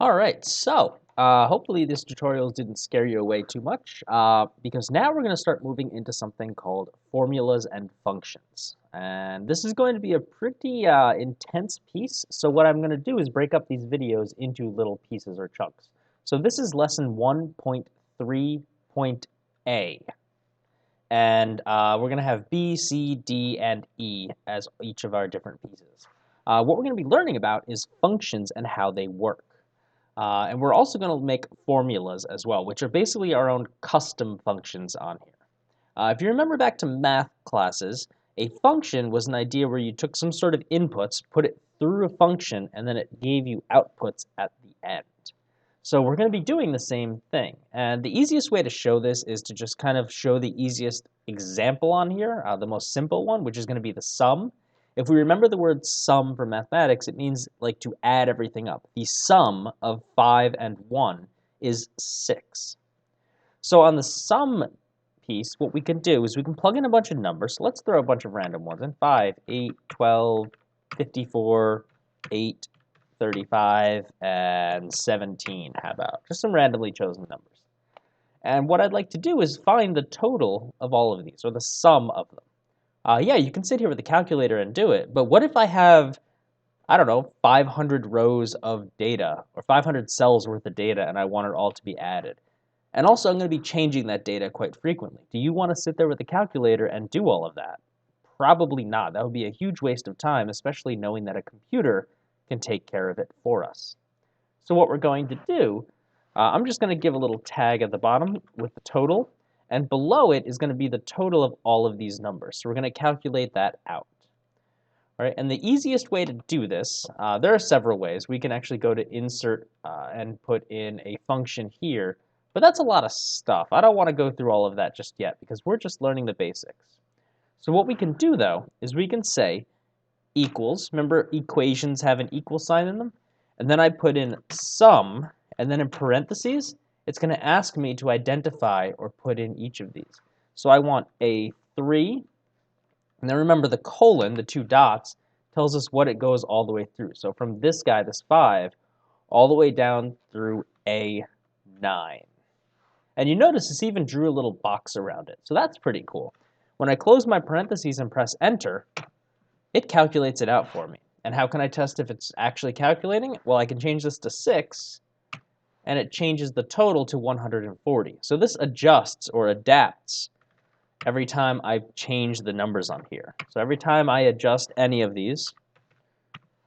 All right, so hopefully this tutorial didn't scare you away too much because now we're going to start moving into something called formulas and functions. And this is going to be a pretty intense piece. So what I'm going to do is break up these videos into little pieces or chunks. So this is lesson 1.3.A. And we're going to have B, C, D, and E as each of our different pieces. What we're going to be learning about is functions and how they work. And we're also going to make formulas as well, which are basically our own custom functions on here. If you remember back to math classes, a function was an idea where you took some sort of inputs, put it through a function, and then it gave you outputs at the end. So we're going to be doing the same thing. And the easiest way to show this is to just kind of show the easiest example on here, the most simple one, which is going to be the sum. If we remember the word sum for mathematics, it means like to add everything up. The sum of 5 and 1 is 6. So on the sum piece, what we can do is we can plug in a bunch of numbers. So let's throw a bunch of random ones in. 5, 8, 12, 54, 8, 35, and 17. How about? Just some randomly chosen numbers. And what I'd like to do is find the total of all of these, or the sum of them. Yeah, you can sit here with the calculator and do it, but what if I have, I don't know, 500 rows of data, or 500 cells worth of data, and I want it all to be added? And also, I'm going to be changing that data quite frequently. Do you want to sit there with the calculator and do all of that? Probably not. That would be a huge waste of time, especially knowing that a computer can take care of it for us. So what we're going to do, I'm just going to give a little tag at the bottom with the total, and below it is going to be the total of all of these numbers. So we're going to calculate that out. All right, and the easiest way to do this, there are several ways. We can actually go to insert and put in a function here, but that's a lot of stuff. I don't want to go through all of that just yet because we're just learning the basics. So what we can do though is we can say equals. Remember, equations have an equal sign in them? And then I put in sum, and then in parentheses, it's going to ask me to identify or put in each of these. So I want a 3, and then remember the colon, the two dots, tells us what it goes all the way through. So from this guy, this 5, all the way down through a 9. And you notice this even drew a little box around it. So that's pretty cool. When I close my parentheses and press enter, it calculates it out for me. And how can I test if it's actually calculating? Well, I can change this to 6, and it changes the total to 140. So this adjusts or adapts every time I change the numbers on here. So every time I adjust any of these,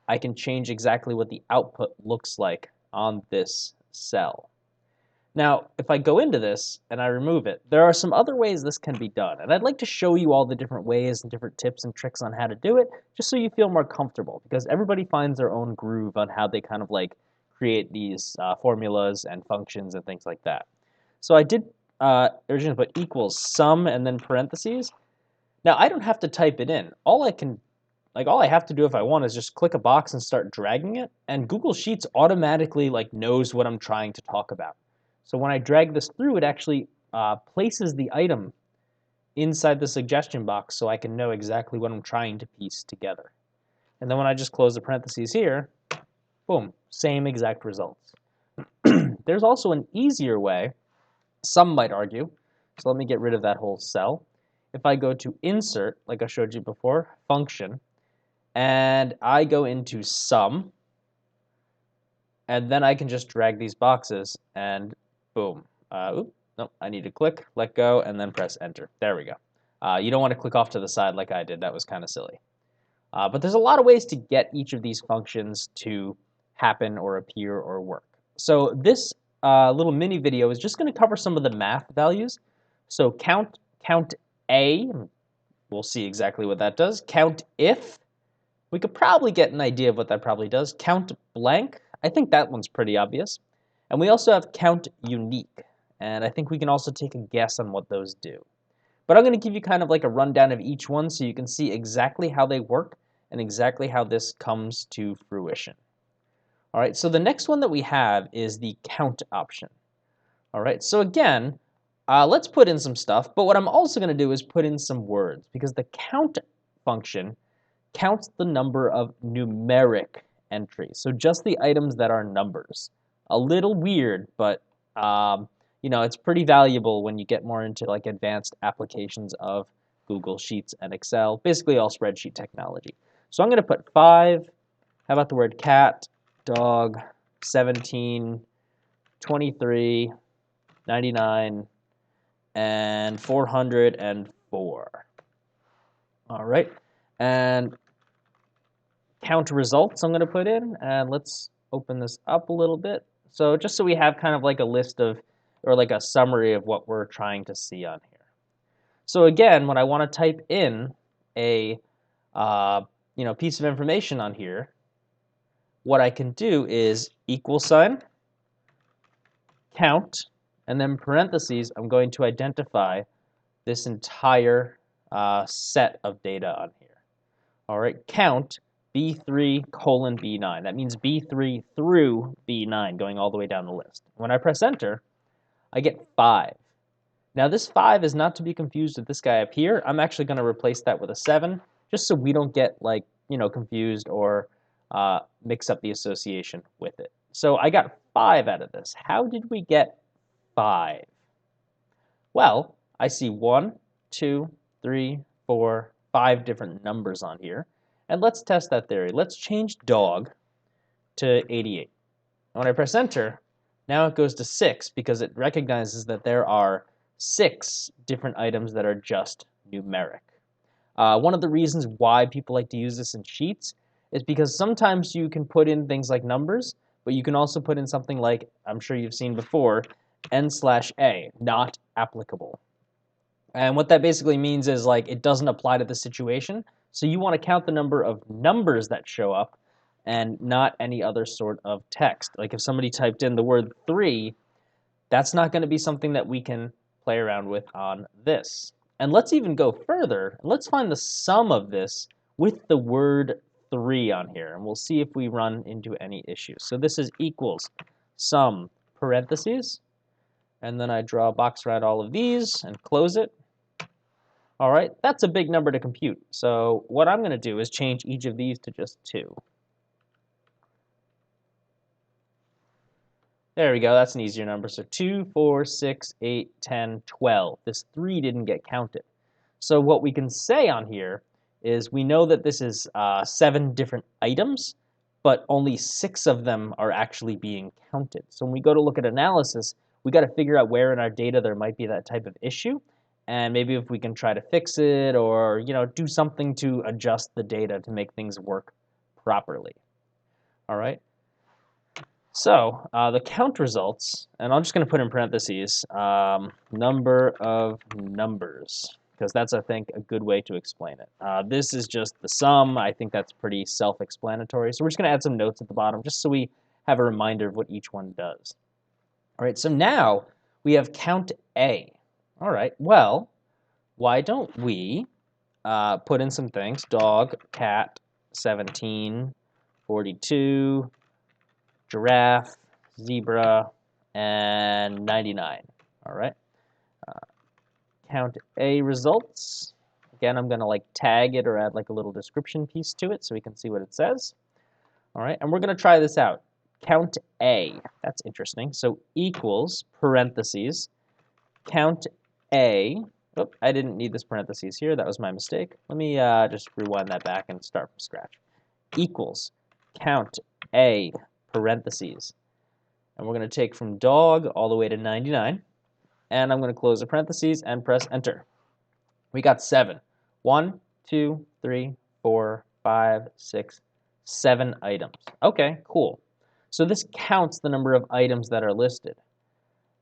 I can change exactly what the output looks like on this cell. Now, if I go into this and I remove it, there are some other ways this can be done. And I'd like to show you all the different ways and different tips and tricks on how to do it, just so you feel more comfortable, because everybody finds their own groove on how they kind of like create these formulas and functions and things like that. So I did originally put equals sum and then parentheses. Now I don't have to type it in. All I have to do if I want is just click a box and start dragging it, and Google Sheets automatically knows what I'm trying to talk about. So when I drag this through, it actually places the item inside the suggestion box so I can know exactly what I'm trying to piece together. And then when I just close the parentheses here, boom, same exact results. There's also an easier way, some might argue, so let me get rid of that whole cell. If I go to insert, like I showed you before, function, and I go into sum, and then I can just drag these boxes and boom. No, I need to click, let go, and then press enter. There we go. You don't want to click off to the side like I did. That was kind of silly. But there's a lot of ways to get each of these functions to happen or appear or work. So this little mini video is just going to cover some of the math values. So count A, we'll see exactly what that does. Count if, we could probably get an idea of what that probably does. Count blank, I think that one's pretty obvious. And we also have count unique, and I think we can also take a guess on what those do. But I'm going to give you kind of like a rundown of each one so you can see exactly how they work and exactly how this comes to fruition. All right, so the next one that we have is the count option. All right, so again, let's put in some stuff, but what I'm also going to do is put in some words, because the count function counts the number of numeric entries, so just the items that are numbers. A little weird, but it's pretty valuable when you get more into like advanced applications of Google Sheets and Excel, basically all spreadsheet technology. So I'm going to put 5. How about the word cat, dog, 17, 23, 99, and 404. All right, and count results I'm going to put in, and let's open this up a little bit. So just so we have kind of like a list of, or like a summary of what we're trying to see on here. So again, when I want to type in a piece of information on here, what I can do is equal sign, count, and then parentheses, I'm going to identify this entire set of data on here. All right, count B3 colon B9. That means B3 through B9, going all the way down the list. When I press enter, I get 5. Now this 5 is not to be confused with this guy up here. I'm actually going to replace that with a 7, just so we don't get confused or mix up the association with it. So I got 5 out of this. How did we get 5? Well, I see 1, 2, 3, 4, 5 different numbers on here. And let's test that theory. Let's change dog to 88. When I press enter, now it goes to 6 because it recognizes that there are 6 different items that are just numeric. One of the reasons why people like to use this in Sheets is because sometimes you can put in things like numbers, but you can also put in something like, I'm sure you've seen before, n/a, not applicable. And what that basically means is like it doesn't apply to the situation. So you want to count the number of numbers that show up and not any other sort of text. Like if somebody typed in the word 3, that's not going to be something that we can play around with on this. And let's even go further. Let's find the sum of this with the word 3 on here. And we'll see if we run into any issues. So this is equals sum parentheses. And then I draw a box around all of these and close it. All right, that's a big number to compute. So what I'm going to do is change each of these to just 2. There we go, that's an easier number. So 2, 4, 6, 8, 10, 12. This 3 didn't get counted. So what we can say on here is we know that this is 7 different items, but only 6 of them are actually being counted. So when we go to look at analysis, we got to figure out where in our data there might be that type of issue. And maybe if we can try to fix it or do something to adjust the data to make things work properly. All right. So the count results, and I'm just going to put in parentheses, number of numbers, because that's, I think, a good way to explain it. This is just the sum. I think that's pretty self-explanatory. So we're just going to add some notes at the bottom just so we have a reminder of what each one does. All right, so now we have count A. All right, well, why don't we put in some things? Dog, cat, 17, 42, giraffe, zebra, and 99. All right. Count A results. Again, I'm going to like tag it or add like a little description piece to it so we can see what it says. All right, and we're going to try this out. Count A. That's interesting. So equals parentheses. Count A. Oh, I didn't need this parentheses here. That was my mistake. Let me just rewind that back and start from scratch. Equals count A parentheses. And we're going to take from dog all the way to 99. And I'm going to close the parentheses and press enter. We got 7. 1, 2, 3, 4, 5, 6, 7 items. Okay, cool. So this counts the number of items that are listed.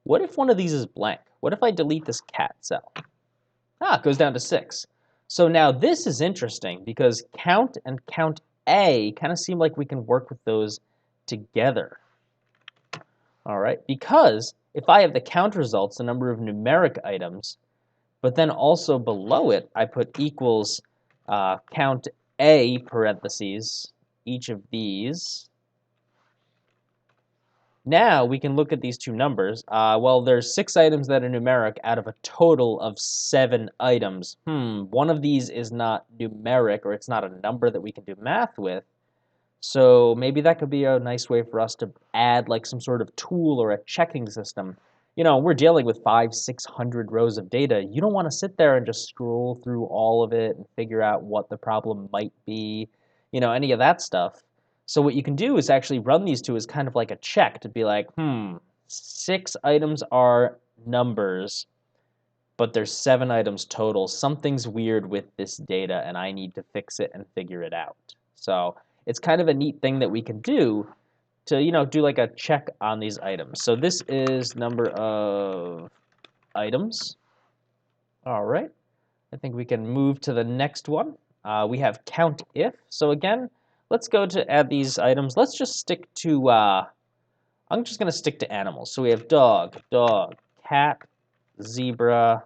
What if one of these is blank? What if I delete this cat cell? It goes down to 6. So now this is interesting because count and count A kind of seem like we can work with those together. All right, because if I have the count results, the number of numeric items, but then also below it, I put equals count A parentheses, each of these. Now we can look at these two numbers. Well, there's 6 items that are numeric out of a total of 7 items. One of these is not numeric, or it's not a number that we can do math with. So maybe that could be a nice way for us to add like some sort of tool or a checking system. We're dealing with 600 rows of data. You don't want to sit there and just scroll through all of it and figure out what the problem might be, any of that stuff. So what you can do is actually run these two as kind of like a check to be like, 6 items are numbers, but there's 7 items total. Something's weird with this data and I need to fix it and figure it out. So it's kind of a neat thing that we can do to, do like a check on these items. So this is number of items. All right. I think we can move to the next one. We have count if. So again, let's go to add these items. Let's just stick to, I'm just going to stick to animals. So we have dog, cat, zebra,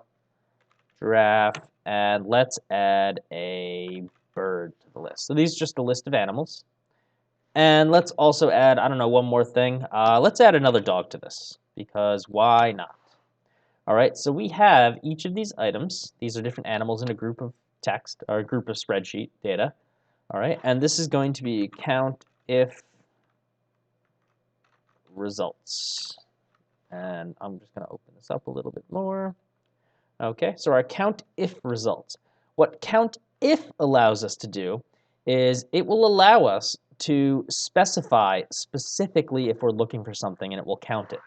giraffe, and let's add a bird to the list. So these are just a list of animals. And let's also add, I don't know, one more thing. Let's add another dog to this, because why not? All right, so we have each of these items. These are different animals in a group of text, or a group of spreadsheet data. All right, and this is going to be count if results. And I'm just going to open this up a little bit more. Okay, so our count if results. What count if allows us to do is it will allow us to specify specifically if we're looking for something, and it will count it.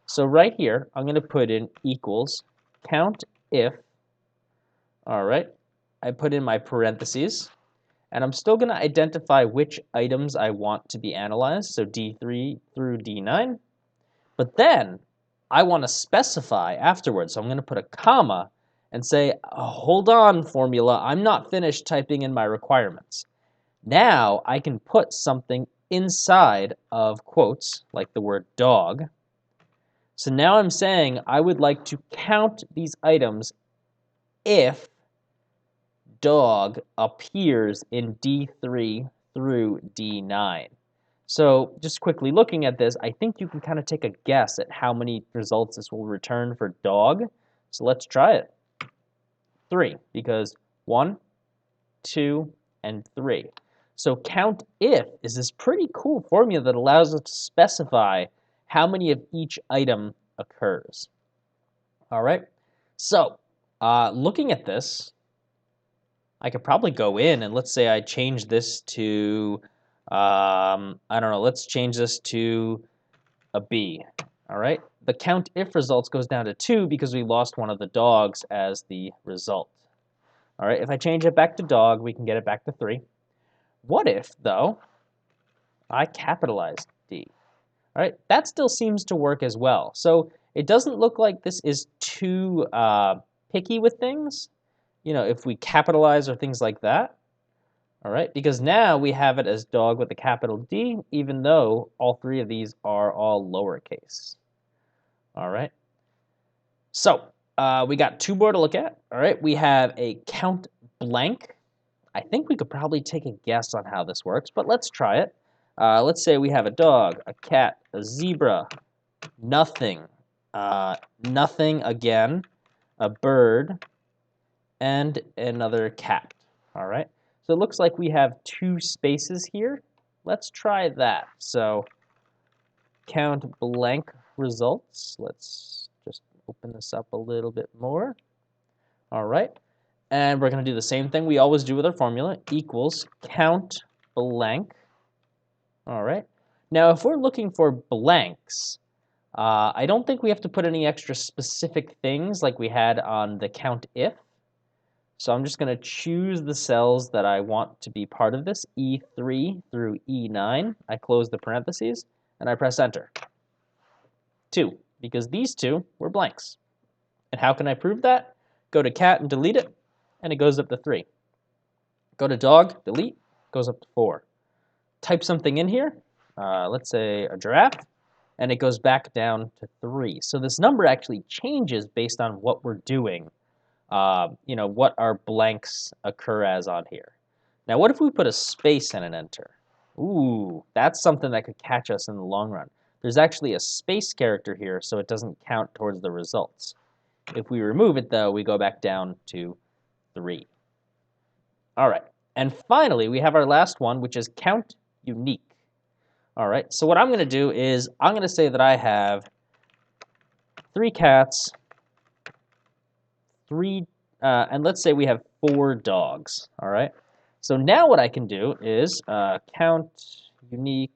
So right here, I'm going to put in equals count if. All right, I put in my parentheses, and I'm still going to identify which items I want to be analyzed, so D3 through D9. But then I want to specify afterwards, so I'm going to put a comma and say, hold on, formula, I'm not finished typing in my requirements. Now I can put something inside of quotes, like the word dog. So now I'm saying I would like to count these items if dog appears in D3 through D9. So just quickly looking at this, I think you can kind of take a guess at how many results this will return for dog. So let's try it. 3, because 1, 2, and 3. So count if is this pretty cool formula that allows us to specify how many of each item occurs. All right, so looking at this, I could probably go in and let's say I change this to, I don't know, let's change this to a B. All right, the count if results goes down to 2 because we lost one of the dogs as the result. All right, if I change it back to dog, we can get it back to 3. What if, though, I capitalized D? All right, that still seems to work as well. So it doesn't look like this is too picky with things, if we capitalize or things like that. All right, because now we have it as dog with a capital D, even though all 3 of these are all lowercase. All right, so we got 2 more to look at. All right, we have a count blank. I think we could probably take a guess on how this works, but let's try it. Let's say we have a dog, a cat, a zebra, nothing, nothing again, a bird, and another cat. All right, so it looks like we have 2 spaces here. Let's try that. So count blank results. Let's just open this up a little bit more. All right, and we're going to do the same thing we always do with our formula, equals count blank. All right, now if we're looking for blanks, I don't think we have to put any extra specific things like we had on the count if. So I'm just going to choose the cells that I want to be part of this, E3 through E9. I close the parentheses, and I press Enter. 2, because these 2 were blanks. And how can I prove that? Go to cat and delete it, and it goes up to 3. Go to dog, delete, goes up to 4. Type something in here, let's say a giraffe, and it goes back down to 3. So this number actually changes based on what we're doing. What our blanks occur as on here. Now, what if we put a space and an enter? Ooh, that's something that could catch us in the long run. There's actually a space character here, so it doesn't count towards the results. If we remove it, though, we go back down to 3. All right, and finally, we have our last one, which is count unique. All right, so what I'm going to do is I'm going to say that I have 3 cats, and let's say we have 4 dogs. All right, so now what I can do is count unique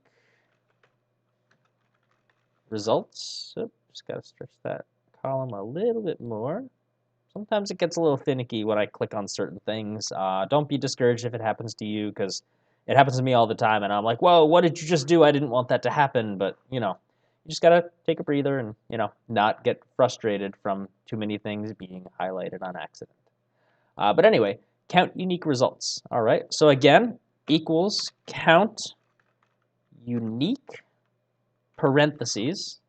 results. Oops, just got to stretch that column a little bit more. Sometimes it gets a little finicky when I click on certain things. Don't be discouraged if it happens to you, because it happens to me all the time, and I'm like, whoa, what did you just do? I didn't want that to happen, but, you just got to take a breather and, not get frustrated from too many things being highlighted on accident. But anyway, count unique results. All right, so again, equals count unique parentheses,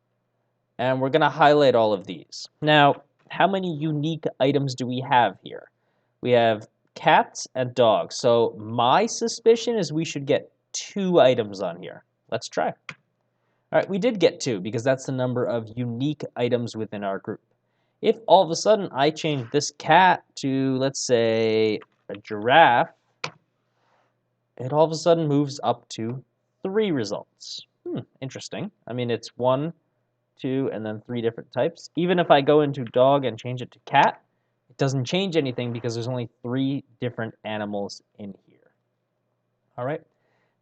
and we're going to highlight all of these. Now, how many unique items do we have here? We have cats and dogs. So my suspicion is we should get 2 items on here. Let's try. All right, we did get 2 because that's the number of unique items within our group. If all of a sudden I change this cat to, let's say, a giraffe, it all of a sudden moves up to 3 results. Interesting. I mean, it's 1, 2, and then 3 different types. Even if I go into dog and change it to cat, it doesn't change anything because there's only 3 different animals in here. All right.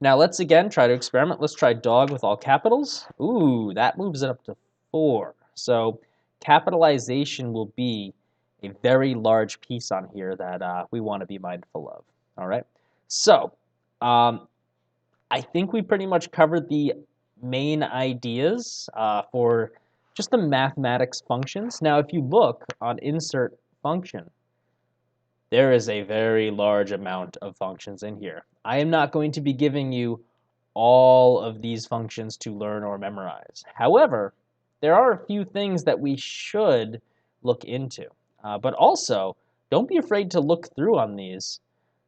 Now let's again try to experiment. Let's try dog with all capitals. Ooh, that moves it up to 4. So capitalization will be a very large piece on here that we want to be mindful of. All right. So I think we pretty much covered the main ideas for just the mathematics functions. Now, if you look on insert function, there is a very large amount of functions in here. I am not going to be giving you all of these functions to learn or memorize. However, there are a few things that we should look into. But also, don't be afraid to look through on these,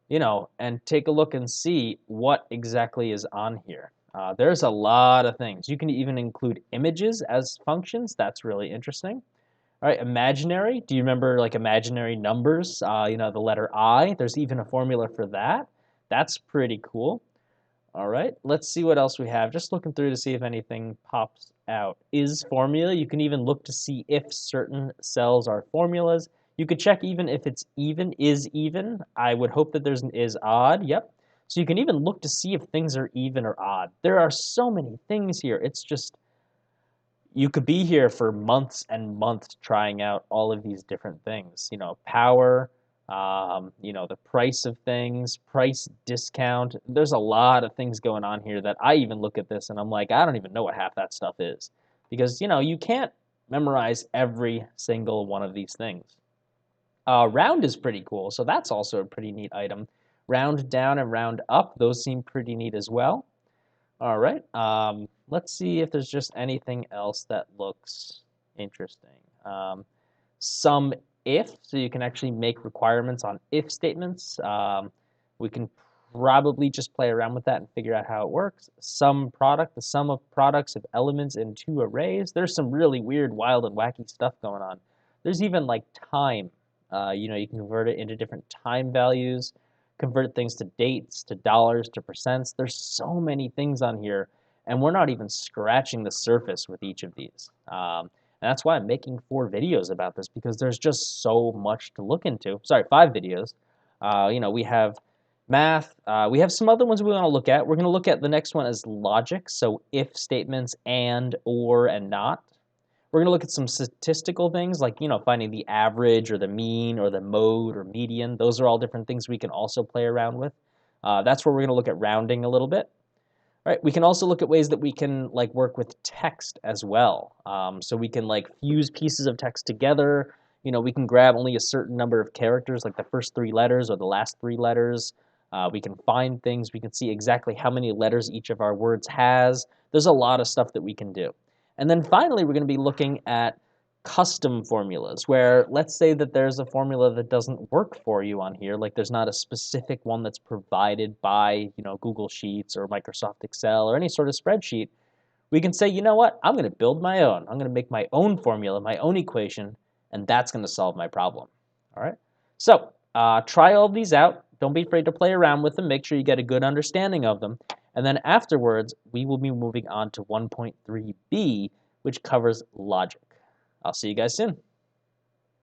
and take a look and see what exactly is on here. There's a lot of things. You can even include images as functions. That's really interesting. All right, imaginary. Do you remember like imaginary numbers? The letter I. There's even a formula for that. That's pretty cool. All right, let's see what else we have. Just looking through to see if anything pops out. Is formula. You can even look to see if certain cells are formulas. You could check even if it's even, is even. I would hope that there's an is odd. Yep. So you can even look to see if things are even or odd. There are so many things here. It's just, you could be here for months and months trying out all of these different things. Power, the price of things, price discount. There's a lot of things going on here that I even look at this and I'm like, I don't even know what half that stuff is. Because, you can't memorize every single one of these things. Round is pretty cool, so that's also a pretty neat item. Round down and round up, those seem pretty neat as well. All right, let's see if there's just anything else that looks interesting. Sum if, so you can actually make requirements on if statements. We can probably just play around with that and figure out how it works. Sum product, the sum of products of elements in 2 arrays. There's some really weird, wild, and wacky stuff going on. There's even like time. You can convert it into different time values, convert things to dates, to dollars, to percents. There's so many things on here, and we're not even scratching the surface with each of these. And that's why I'm making 4 videos about this, because there's just so much to look into. Sorry, 5 videos. We have math. We have some other ones we want to look at. We're going to look at the next one as logic, so if statements, and, or, and not. We're going to look at some statistical things like, finding the average or the mean or the mode or median. Those are all different things we can also play around with. That's where we're going to look at rounding a little bit. All right, we can also look at ways that we can work with text as well. So we can fuse pieces of text together. We can grab only a certain number of characters, like the first 3 letters or the last 3 letters. We can find things. We can see exactly how many letters each of our words has. There's a lot of stuff that we can do. And then finally, we're going to be looking at custom formulas, where let's say that there's a formula that doesn't work for you on here, like there's not a specific one that's provided by Google Sheets or Microsoft Excel or any sort of spreadsheet. We can say, you know what, I'm going to build my own. I'm going to make my own formula, my own equation, and that's going to solve my problem. All right. So try all of these out. Don't be afraid to play around with them. Make sure you get a good understanding of them. And then afterwards, we will be moving on to 1.3b, which covers logic. I'll see you guys soon.